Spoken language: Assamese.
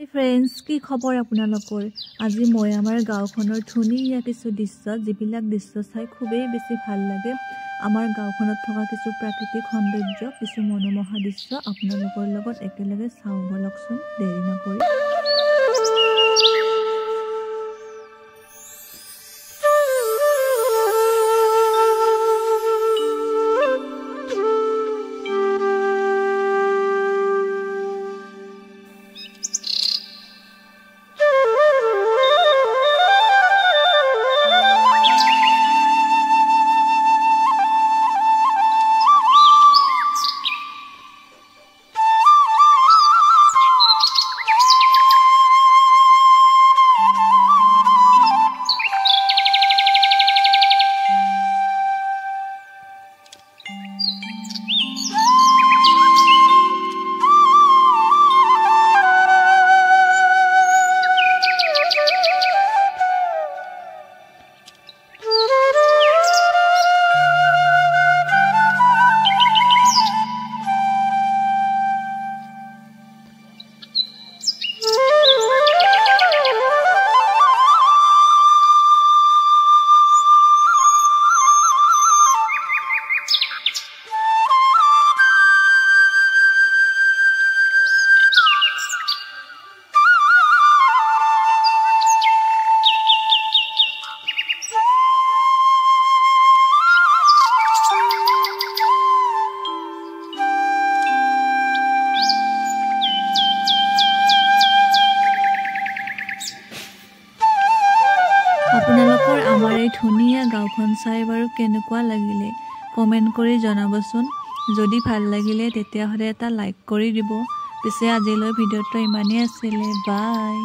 ফ্ৰেন্ডছ কি খবৰ আপোনালোকৰ আজি মই আমাৰ গাঁওখনৰ ধুনীয়া কিছু দৃশ্য যিবিলাক দৃশ্য চাই খুবেই বেছি ভাল লাগে আমাৰ গাঁওখনত থকা কিছু প্ৰাকৃতিক সৌন্দৰ্য কিছু মনোমোহা দৃশ্য আপোনালোকৰ লগত একেলগে চাওঁ বলকচোন দেৰি নকৰি আপোনালোকৰ আমাৰ এই ধুনীয়া গাঁওখন চাই বাৰু কেনেকুৱা লাগিলে কমেন্ট কৰি জনাবচোন যদি ভাল লাগিলে তেতিয়াহ'লে এটা লাইক কৰি দিব পিছে আজিলৈ ভিডিঅ'টো ইমানেই আছিল বাই